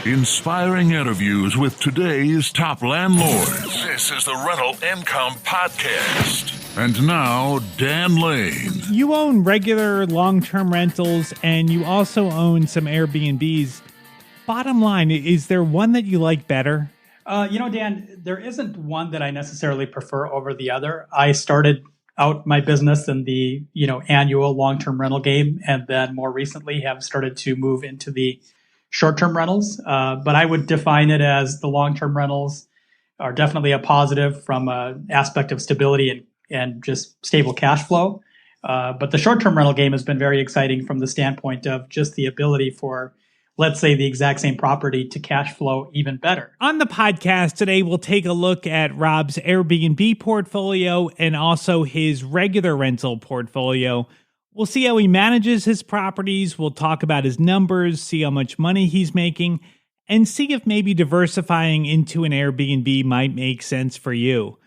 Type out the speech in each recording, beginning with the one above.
Inspiring interviews with today's top landlords. This is the Rental Income Podcast. And now, Dan Lane. You own regular long-term rentals, and you also own some Airbnbs. Bottom line, is there one that you like better? Dan, there isn't one that I necessarily prefer over the other. I started out my business in the, annual long-term rental game, and then more recently have started to move into the short-term rentals. But I would define it as the long-term rentals are definitely a positive from an aspect of stability and just stable cash flow. But the short-term rental game has been very exciting from the standpoint of just the ability for, let's say, the exact same property to cash flow even better. On the podcast today, we'll take a look at Rob's Airbnb portfolio and also his regular rental portfolio. We'll see how he manages his properties. We'll talk about his numbers, see how much money he's making, and see if maybe diversifying into an Airbnb might make sense for you.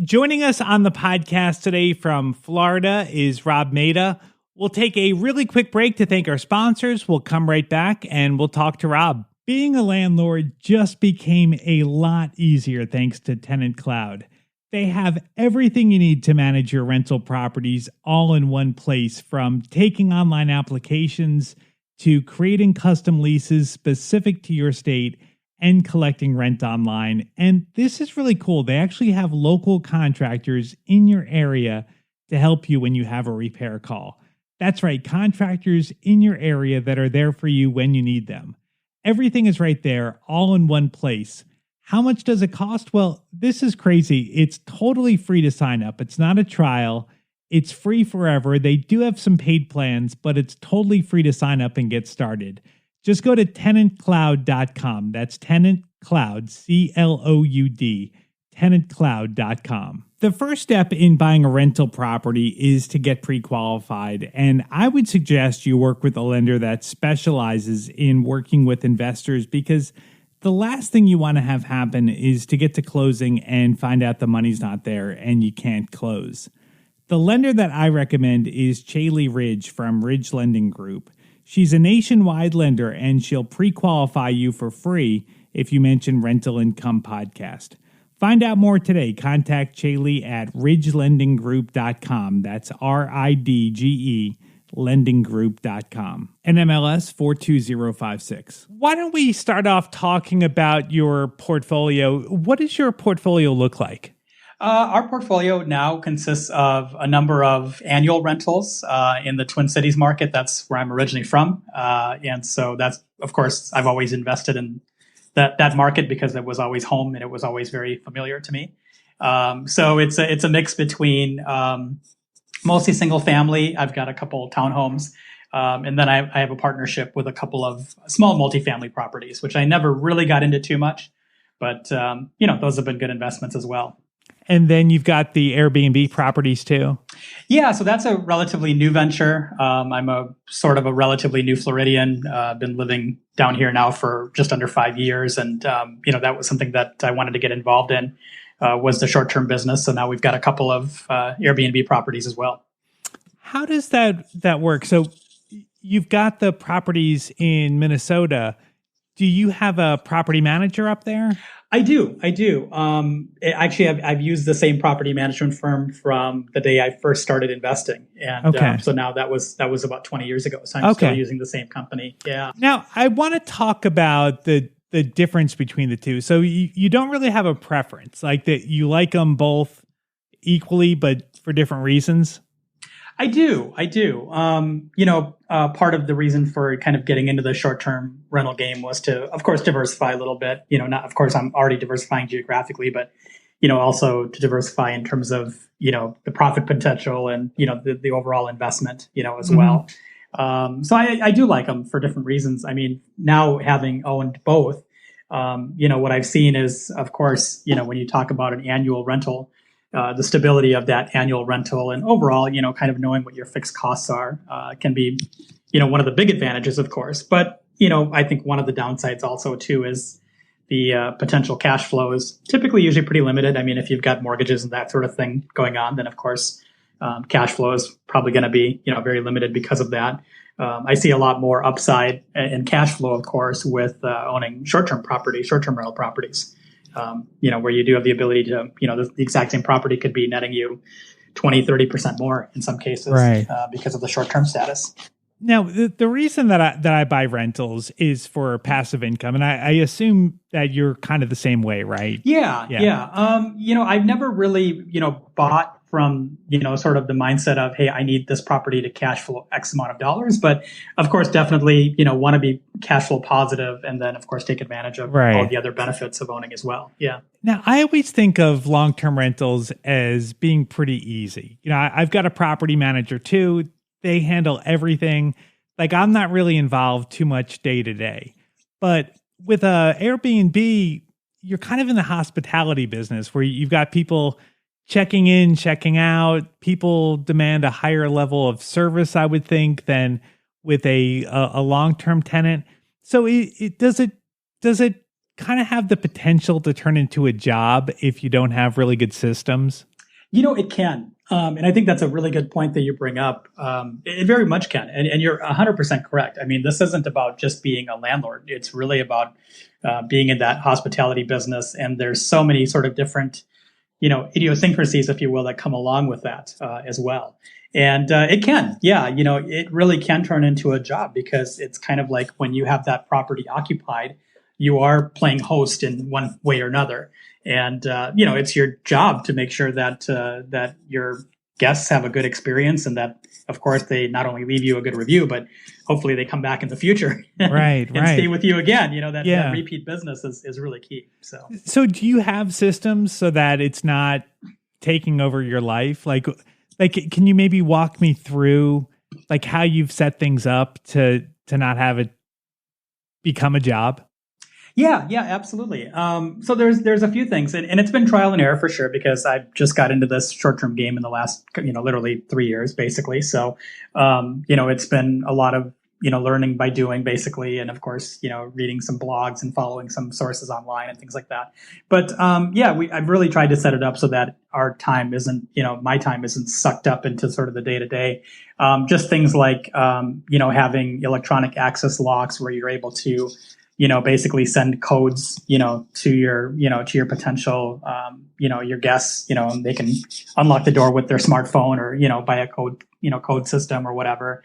Joining us on the podcast today from Florida is Rob Mehta. We'll take a really quick break to thank our sponsors. We'll come right back and we'll talk to Rob. Being a landlord just became a lot easier thanks to Tenant Cloud. They have everything you need to manage your rental properties all in one place, from taking online applications to creating custom leases specific to your state and collecting rent online. And this is really cool. They actually have local contractors in your area to help you when you have a repair call. That's right, contractors in your area that are there for you when you need them. Everything is right there, all in one place. How much does it cost? Well, this is crazy. It's totally free to sign up. It's not a trial. It's free forever. They do have some paid plans, but it's totally free to sign up and get started. Just go to tenantcloud.com. That's Tenant Cloud, C-L-O-U-D, tenantcloud.com. The first step in buying a rental property is to get pre-qualified, and I would suggest you work with a lender that specializes in working with investors, because the last thing you want to have happen is to get to closing and find out the money's not there and you can't close. The lender that I recommend is Chaley Ridge from Ridge Lending Group. She's a nationwide lender, and she'll pre-qualify you for free if you mention Rental Income Podcast. Find out more today. Contact Chaley at ridgelendinggroup.com. That's R-I-D-G-E, lendinggroup.com. NMLS 42056. Why don't we start off talking about your portfolio? What does your portfolio look like? Our portfolio now consists of a number of annual rentals in the Twin Cities market. That's where I'm originally from. And so that's, of course, I've always invested in that market because it was always home and it was always very familiar to me. So it's a mix between mostly single family. I've got a couple townhomes. And then I have a partnership with a couple of small multifamily properties, which I never really got into too much. But, those have been good investments as well. And then you've got the Airbnb properties too. Yeah, so that's a relatively new venture. I'm a sort of a relatively new Floridian. Been living down here now for just under 5 years. And, that was something that I wanted to get involved in, was the short-term business. So now we've got a couple of Airbnb properties as well. How does that work? So you've got the properties in Minnesota. Do you have a property manager up there? I do. Actually, I've used the same property management firm from the day I first started investing. And so now that was about 20 years ago. So I'm still using the same company. Yeah. Now, I want to talk about the difference between the two. So you don't really have a preference, like that you like them both equally, but for different reasons? I do. Part of the reason for kind of getting into the short-term rental game was to, of course, diversify a little bit. Of course, I'm already diversifying geographically, but, also to diversify in terms of, the profit potential and, the overall investment, as well. So I do like them for different reasons. I mean, now having owned both, what I've seen is, of course, when you talk about an annual rental, the stability of that annual rental and overall, kind of knowing what your fixed costs are can be, one of the big advantages, of course. But, I think one of the downsides also, too, is the potential cash flow is typically usually pretty limited. I mean, if you've got mortgages and that sort of thing going on, then, of course, cash flow is probably going to be, very limited because of that. I see a lot more upside in cash flow, of course, with owning short-term rental properties. Where you do have the ability to, the exact same property could be netting you 20-30% more in some cases, right, because of the short-term status. Now, the reason that I buy rentals is for passive income, and I assume that you're kind of the same way, right? Yeah. I've never really, bought from, sort of the mindset of, hey, I need this property to cash flow X amount of dollars. But of course, definitely, want to be cash flow positive, and then of course take advantage of all the other benefits of owning as well. Yeah. Now, I always think of long-term rentals as being pretty easy. I've got a property manager too. They handle everything. Like, I'm not really involved too much day to day. But with a Airbnb, you're kind of in the hospitality business where you've got people checking in, checking out. People demand a higher level of service, I would think, than with a long-term tenant. So does it kind of have the potential to turn into a job if you don't have really good systems? It can. And I think that's a really good point that you bring up. It very much can. And you're 100% correct. I mean, this isn't about just being a landlord. It's really about being in that hospitality business. And there's so many sort of different, idiosyncrasies, if you will, that come along with that as well. And it can. Yeah. It really can turn into a job, because it's kind of like when you have that property occupied, you are playing host in one way or another. And, it's your job to make sure that that your guests have a good experience, and that, of course, they not only leave you a good review, but hopefully they come back in the future and stay with you again. That repeat business is really key. So do you have systems so that it's not taking over your life? Like, can you maybe walk me through like how you've set things up to not have it become a job? Yeah, absolutely. So there's a few things, and it's been trial and error for sure, because I've just got into this short-term game in the last, literally 3 years, basically. So, it's been a lot of, learning by doing, basically, and of course, reading some blogs and following some sources online and things like that. But I've really tried to set it up so that our time isn't, my time isn't sucked up into sort of the day-to-day. Just things like, having electronic access locks where you're able to basically send codes, to your potential, your guests, and they can unlock the door with their smartphone, or, by a code system or whatever.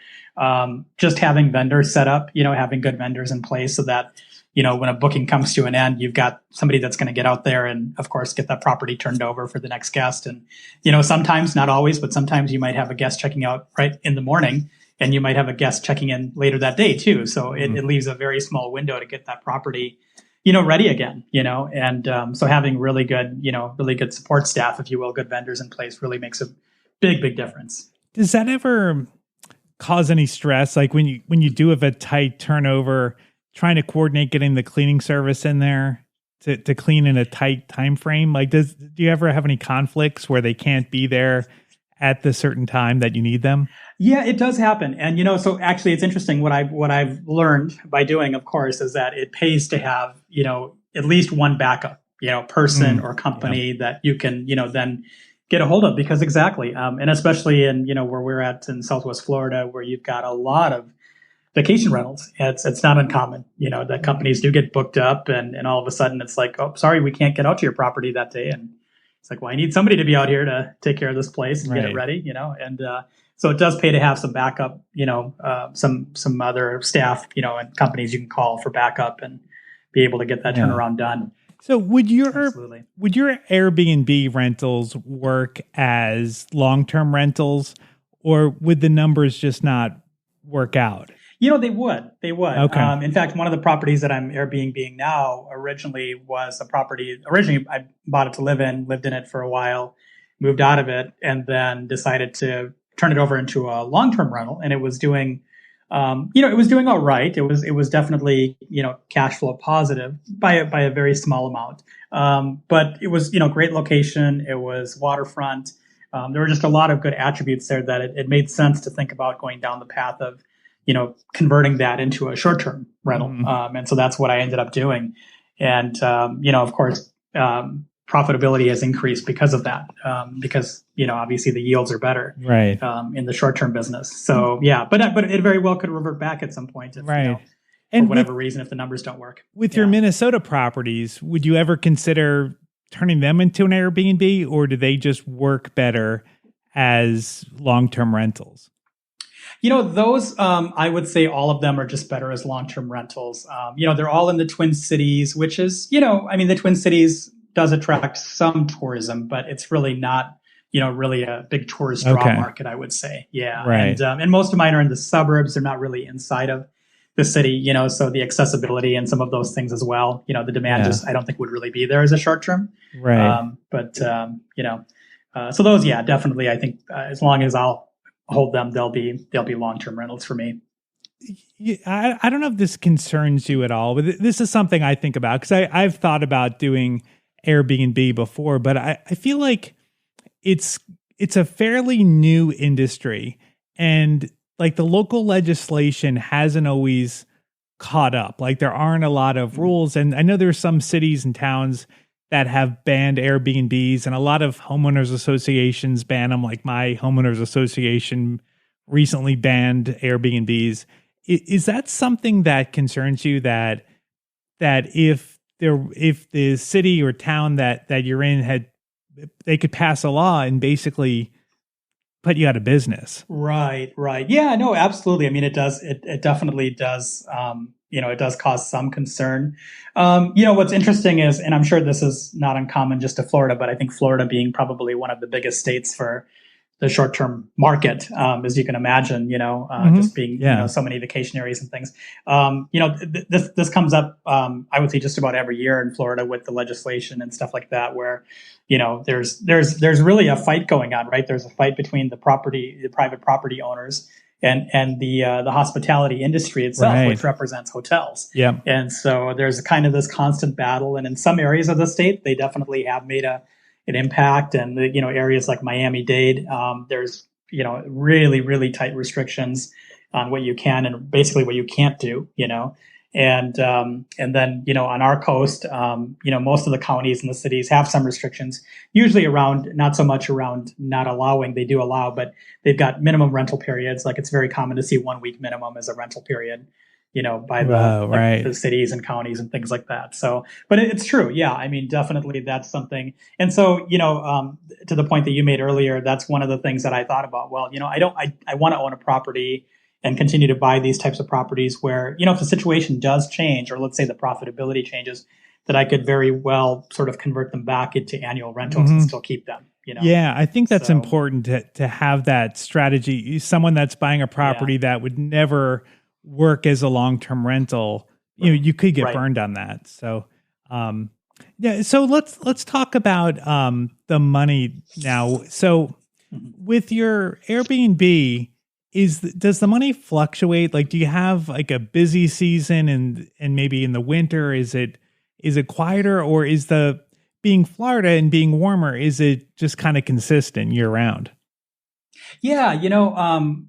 Just having vendors set up, having good vendors in place so that, when a booking comes to an end, you've got somebody that's going to get out there and, of course, get that property turned over for the next guest. And, sometimes, not always, but sometimes you might have a guest checking out right in the morning, and you might have a guest checking in later that day too. So it leaves a very small window to get that property, ready again, and so having really good support staff, if you will, good vendors in place really makes a big difference. Does that ever cause any stress? Like when you do have a tight turnover, trying to coordinate getting the cleaning service in there to clean in a tight time frame? Like, do you ever have any conflicts where they can't be there at the certain time that you need them? Yeah, it does happen. And, so actually it's interesting. What I've learned by doing, of course, is that it pays to have, at least one backup, person or company that you can, then get a hold of, because exactly. And especially in, where we're at in Southwest Florida, where you've got a lot of vacation rentals. It's not uncommon, that companies do get booked up, and all of a sudden it's like, oh, sorry, we can't get out to your property that day. And it's like, well, I need somebody to be out here to take care of this place and get it ready, and, so it does pay to have some backup, some other staff, and companies you can call for backup and be able to get that turnaround done. So would your Airbnb rentals work as long-term rentals, or would the numbers just not work out? They would. Okay. In fact, one of the properties that I'm Airbnb now originally was a property. Originally, I bought it to live in, lived in it for a while, moved out of it, and then decided to turn it over into a long-term rental. And it was doing, it was doing all right. It was definitely, cash flow positive by a very small amount. But it was, great location. It was waterfront. There were just a lot of good attributes there that it made sense to think about going down the path of, converting that into a short-term rental. And so that's what I ended up doing. And, of course, profitability has increased because of that. Because obviously the yields are better, right, in the short term business. So yeah, but it very well could revert back at some point if right. for And whatever reason, if the numbers don't work. with your Minnesota properties, would you ever consider turning them into an Airbnb, or do they just work better as long-term rentals? Those, I would say all of them are just better as long-term rentals. They're all in the Twin Cities, which is, the Twin Cities does attract some tourism, but it's really not, really a big tourist draw market, I would say. Yeah. Right. And most of mine are in the suburbs. They're not really inside of the city, so the accessibility and some of those things as well, the demand just, I don't think would really be there as a short term. Right. So those, definitely. I think as long as I'll hold them, they'll be long-term rentals for me. I don't know if this concerns you at all, but this is something I think about because I've thought about doing Airbnb before, but I feel like it's a fairly new industry, and like the local legislation hasn't always caught up. Like there aren't a lot of rules, and I know there's some cities and towns that have banned Airbnbs, and a lot of homeowners associations ban them. Like my homeowners association recently banned Airbnbs. Is that something that concerns you, that if the city or town that you're in they could pass a law and basically put you out of business? Right. Yeah, no, absolutely. I mean, it does. It definitely does. It does cause some concern. What's interesting is, and I'm sure this is not uncommon just to Florida, but I think Florida being probably one of the biggest states for the short-term market, as you can imagine, just being, so many vacation areas and things. This comes up, I would say just about every year in Florida with the legislation and stuff like that, where, there's really a fight going on, right? There's a fight between the private property owners and the hospitality industry itself, which represents hotels. Yeah. And so there's kind of this constant battle. And in some areas of the state, they definitely have made an impact. And, areas like Miami-Dade, there's, really, really tight restrictions on what you can and basically what you can't do, And then, on our coast, most of the counties and the cities have some restrictions, usually around, not so much around not allowing, they do allow, but they've got minimum rental periods. Like it's very common to see 1 week minimum as a rental period, by the cities and counties and things like that. So, but it's true. Yeah. I mean, definitely that's something. And so, to the point that you made earlier, that's one of the things that I thought about. Well, I want to own a property and continue to buy these types of properties where, if the situation does change, or let's say the profitability changes, that I could very well sort of convert them back into annual rentals and still keep them. Yeah, I think that's important to have that strategy. Someone that's buying a property that would never work as a long-term rental, you could get burned on that. So, so let's talk about the money now. So with your Airbnb, does the money fluctuate? Like, do you have like a busy season and maybe in the winter, is it quieter, or is being Florida and being warmer, is it just kind of consistent year round? Yeah,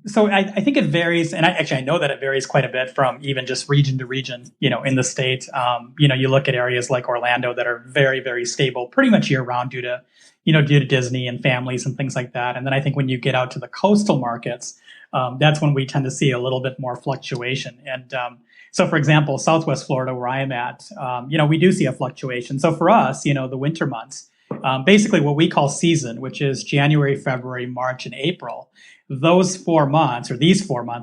so I think it varies, and I know that it varies quite a bit from even just region to region, in the state. You look at areas like Orlando that are very, very stable, pretty much year round due to Disney and families and things like that. And then I think when you get out to the coastal markets, that's when we tend to see a little bit more fluctuation. And so, for example, Southwest Florida, where I am at, we do see a fluctuation. So for us, the winter months, basically what we call season, which is January, February, March, and April, these 4 months,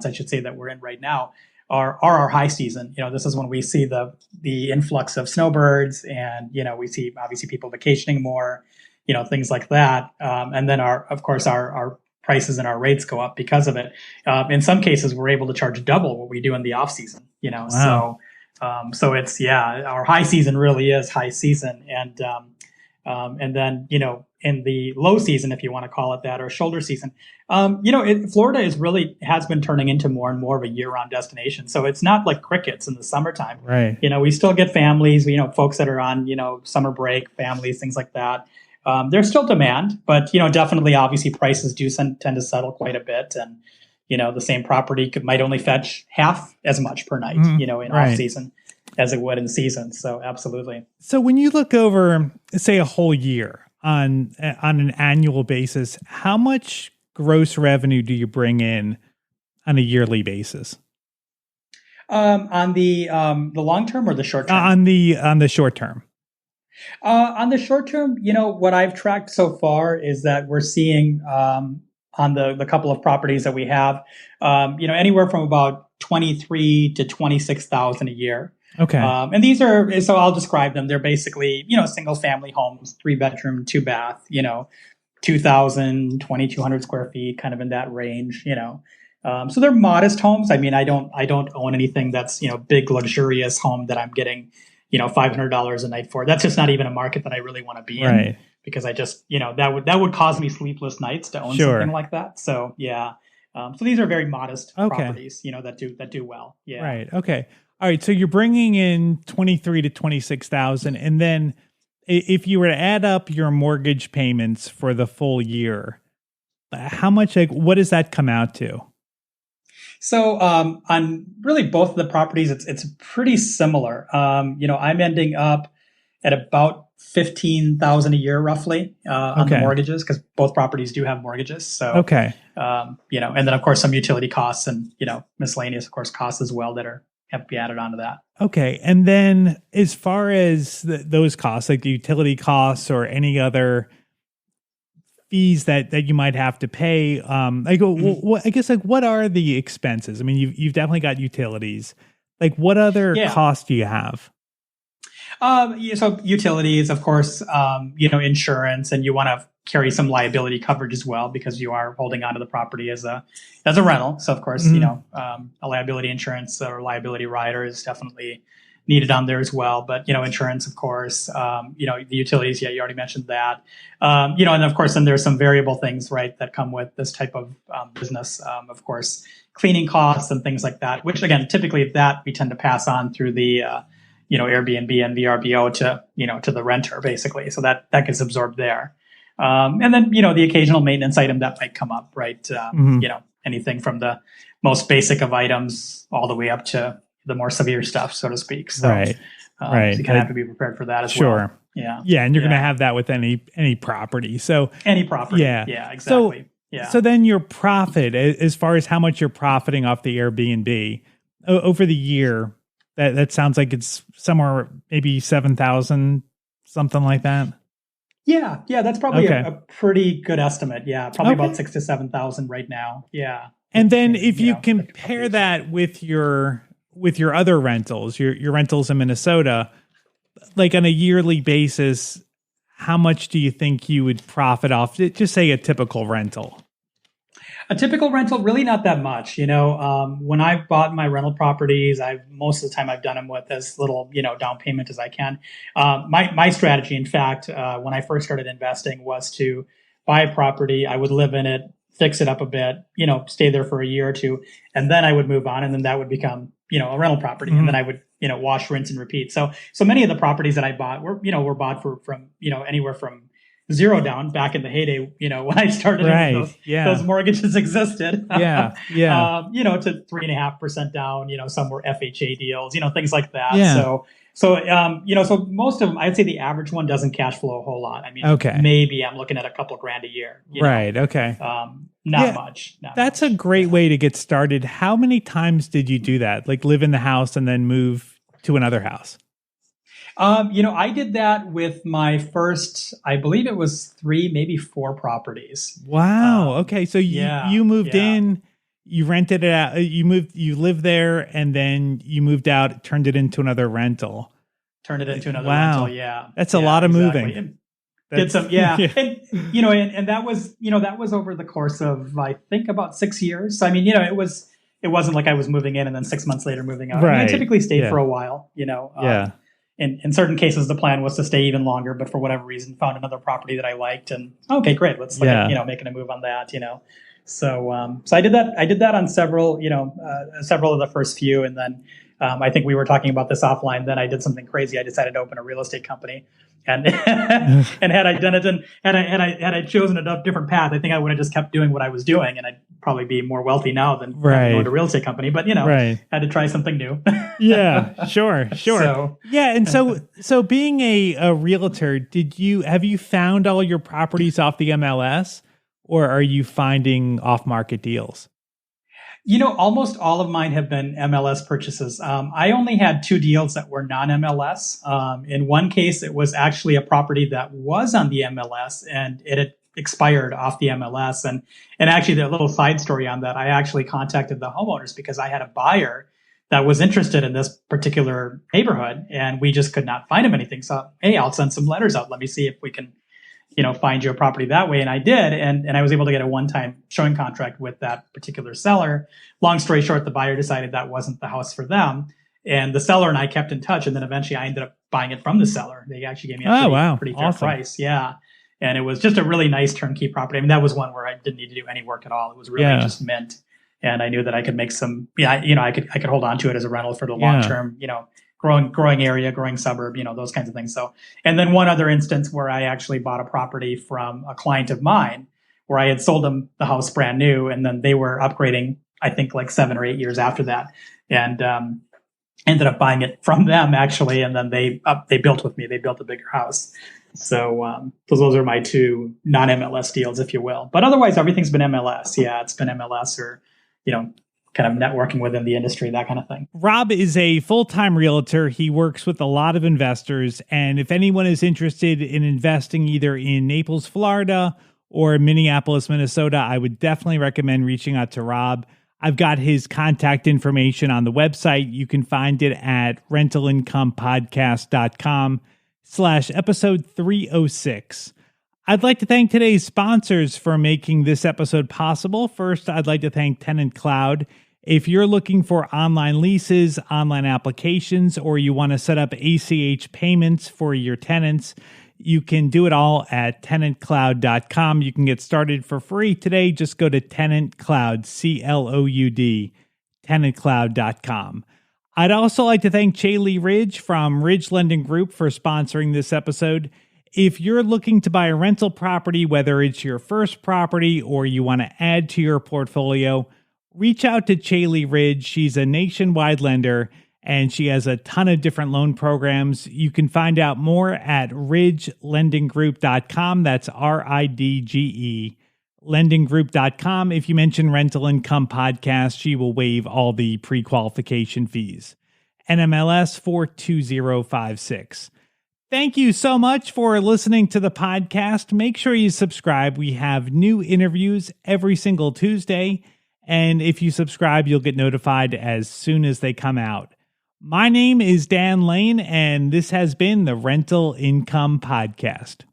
I should say, that we're in right now, are our high season. This is when we see the influx of snowbirds, and we see obviously people vacationing more, things like that. And then our prices and our rates go up because of it. In some cases, we're able to charge double what we do in the off season. Wow. So it's our high season really is high season, and then in the low season, if you want to call it that, or shoulder season, Florida has been turning into more and more of a year-round destination. So it's not like crickets in the summertime. Right. We still get families, folks that are on summer break, families, things like that. There's still demand, but definitely, obviously, prices do tend to settle quite a bit, and the same property might only fetch half as much per night, in off season. as it would in seasons. So absolutely. So when you look over, say, a whole year on an annual basis, how much gross revenue do you bring in on a yearly basis? On the long term or the short term? On the short term. On the short term, what I've tracked so far is that we're seeing on the couple of properties that we have, anywhere from about 23 to 26,000 a year. Okay. And these are, so I'll describe them. They're basically, single family homes, 3-bedroom, 2-bath, 2,000, 2,200 square feet, kind of in that range, So they're modest homes. I mean, I don't own anything that's, big luxurious home that I'm getting, $500 a night for. That's just not even a market that I really want to be in, because I just, that would cause me sleepless nights to own something like that. So yeah. So these are very modest properties, that do well. Yeah. Right. Okay. All right. So you're bringing in 23 to 26,000. And then if you were to add up your mortgage payments for the full year, how much, what does that come out to? So on really both of the properties, it's pretty similar. I'm ending up at about 15,000 a year roughly on the mortgages, because both properties do have mortgages. So and then of course some utility costs and miscellaneous of course costs as well that have to be added onto that. Okay, and then as far as those costs, like the utility costs or any other fees that you might have to pay, what are the expenses? I mean, you've definitely got utilities. Like, what other costs do you have? So utilities, of course, insurance, and you want to carry some liability coverage as well, because you are holding onto the property as a rental. So of course, a liability insurance or liability rider is definitely needed on there as well. But, insurance, of course, the utilities, you already mentioned that, and of course, then there's some variable things, right, that come with this type of business. Of course, cleaning costs and things like that, which again, typically that we tend to pass on through the, Airbnb and VRBO to the renter basically. So that gets absorbed there. And then, the occasional maintenance item that might come up, right? Anything from the most basic of items all the way up to the more severe stuff, so to speak. So, So you kind of have to be prepared for that as well. Yeah. Yeah. And you're going to have that with any property. So any property. Yeah, exactly. So then your profit, as far as how much you're profiting off the Airbnb over the year, that sounds like it's somewhere maybe 7,000, something like that. Yeah, that's probably a pretty good estimate. Yeah, probably about 6,000 to 7,000 right now. Yeah. And then if you compare that with your other rentals, your rentals in Minnesota, like on a yearly basis, how much do you think you would profit off? Just say a typical rental. A typical rental, really not that much. When I've bought my rental properties, most of the time I've done them with as little, down payment as I can. My strategy, in fact, when I first started investing, was to buy a property. I would live in it, fix it up a bit, stay there for a year or two, and then I would move on, and then that would become, a rental property, and then I would, wash, rinse, and repeat. So many of the properties that I bought were bought from anywhere from zero down back in the heyday, when I started, those mortgages existed. To 3.5% down, some were FHA deals, things like that. Yeah. So most of them, I'd say the average one doesn't cash flow a whole lot. I mean, maybe I'm looking at a couple grand a year. Right. Okay. Not much. That's a great way to get started. How many times did you do that? Like live in the house and then move to another house? I did that with my first, I believe it was 3, maybe 4 properties. Wow. Okay. So you moved in, you rented it out, you lived there, and then you moved out, turned it into another rental. Rental. Yeah. That's a lot of moving. Did some, and that was over the course of, I think, about 6 years. So, I mean, it wasn't like I was moving in and then 6 months later moving out. Right. I mean, I typically stayed for a while, In certain cases, the plan was to stay even longer, but for whatever reason, found another property that I liked, and okay, great, let's look at making a move on that. So I did that. I did that on several of the first few, and then I think we were talking about this offline. Then I did something crazy. I decided to open a real estate company, and and had I done it, and had I chosen a different path, I think I would have just kept doing what I was doing, and I probably be more wealthy now than Right. having owned a real estate company, but Right. had to try something new. Yeah, sure. So, Yeah, and so being a realtor, have you found all your properties off the MLS, or are you finding off-market deals? Almost all of mine have been MLS purchases. I only had 2 deals that were non-MLS. In one case, it was actually a property that was on the MLS and it had expired off the MLS. And actually, the little side story on that, I actually contacted the homeowners because I had a buyer that was interested in this particular neighborhood and we just could not find him anything. So, hey, I'll send some letters out. Let me see if we can find you a property that way. And I did. And I was able to get a one-time showing contract with that particular seller. Long story short, the buyer decided that wasn't the house for them. And the seller and I kept in touch. And then eventually I ended up buying it from the seller. They actually gave me a pretty fair price. Yeah. And it was just a really nice turnkey property. I mean, that was one where I didn't need to do any work at all. It was really just mint. And I knew that I could make some, I could hold on to it as a rental for the long term, growing area, growing suburb, those kinds of things. So, and then one other instance where I actually bought a property from a client of mine where I had sold them the house brand new. And then they were upgrading, I think like 7 or 8 years after that. And, ended up buying it from them actually. And then they built with me, they built a bigger house. So, those are my 2 non-MLS deals, if you will. But otherwise, everything's been MLS. Yeah, it's been MLS or, kind of networking within the industry, that kind of thing. Rob is a full-time realtor. He works with a lot of investors. And if anyone is interested in investing either in Naples, Florida or Minneapolis, Minnesota, I would definitely recommend reaching out to Rob. I've got his contact information on the website. You can find it at rentalincomepodcast.com/episode 306. I'd like to thank today's sponsors for making this episode possible. First, I'd like to thank Tenant Cloud. If you're looking for online leases, online applications, or you want to set up ACH payments for your tenants, you can do it all at tenantcloud.com. You can get started for free today. Just go to tenantcloud, CLOUD, tenantcloud.com. I'd also like to thank Chaley Ridge from Ridge Lending Group for sponsoring this episode. If you're looking to buy a rental property, whether it's your first property or you want to add to your portfolio, reach out to Chaley Ridge. She's a nationwide lender and she has a ton of different loan programs. You can find out more at ridgelendinggroup.com. That's RIDGE, lendinggroup.com. If you mention Rental Income Podcast, she will waive all the pre-qualification fees. NMLS 42056. Thank you so much for listening to the podcast. Make sure you subscribe. We have new interviews every single Tuesday. And if you subscribe, you'll get notified as soon as they come out. My name is Dan Lane, and this has been the Rental Income Podcast.